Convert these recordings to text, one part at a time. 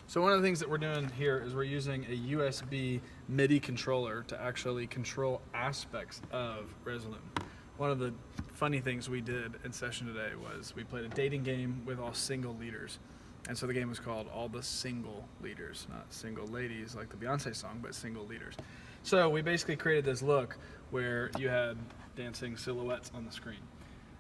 So one of the things that we're doing here is we're using a USB MIDI controller to actually control aspects of Resolume. One of the funny things we did in session today was we played a dating game with all single leaders. And so the game was called All the Single Leaders, not single ladies like the Beyonce song, but single leaders. So we basically created this look where you had dancing silhouettes on the screen.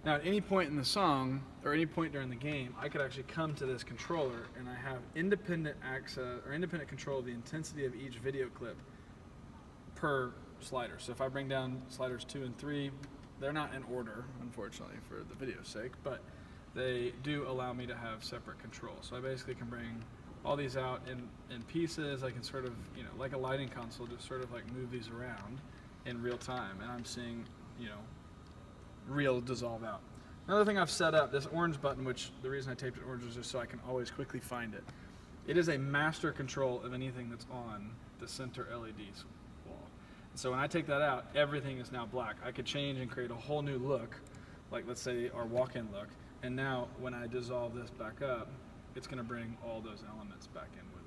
Now at any point in the song, or any point during the game, I could actually come to this controller and I have independent access, or independent control of the intensity of each video clip per slider. So if I bring down sliders 2 and 3, they're not in order, unfortunately, for the video's sake, but they do allow me to have separate control. So I basically can bring all these out in pieces. I can sort of, like a lighting console, just sort of like move these around in real time, and I'm seeing, real dissolve out. Another thing I've set up, this orange button, which the reason I taped it orange is just so I can always quickly find it. It is a master control of anything that's on the center LEDs wall. So when I take that out, everything is now black. I could change and create a whole new look, like let's say our walk-in look, and now when I dissolve this back up, it's going to bring all those elements back in with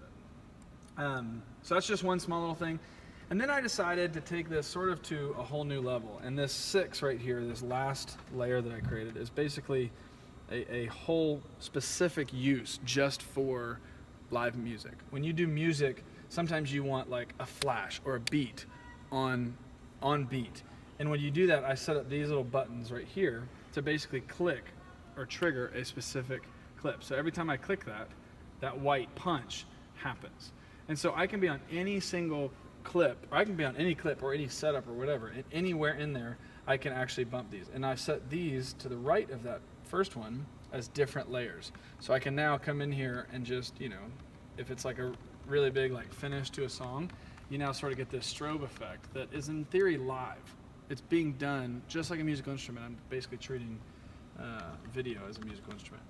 it. So that's just one small little thing. And then I decided to take this sort of to a whole new level. And this 6 right here, this last layer that I created, is basically a whole specific use just for live music. When you do music, sometimes you want like a flash or a beat on beat. And when you do that, I set up these little buttons right here to basically click or trigger a specific clip. So every time I click that, that white punch happens. And so I can be on any single clip, or I can be on any clip or any setup or whatever, and anywhere in there I can actually bump these. And I've set these to the right of that first one as different layers. So I can now come in here and just, if it's like a really big like finish to a song, you now sort of get this strobe effect that is in theory live. It's being done just like a musical instrument. I'm basically treating video as a musical instrument.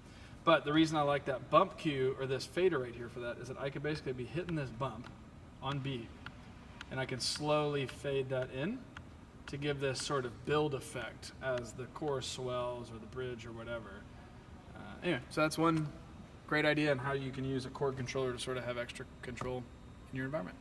But the reason I like that bump cue, or this fader right here for that, is that I could basically be hitting this bump on beat, and I can slowly fade that in to give this sort of build effect as the chorus swells or the bridge or whatever. Anyway, so that's one great idea on how you can use a Korg controller to sort of have extra control in your environment.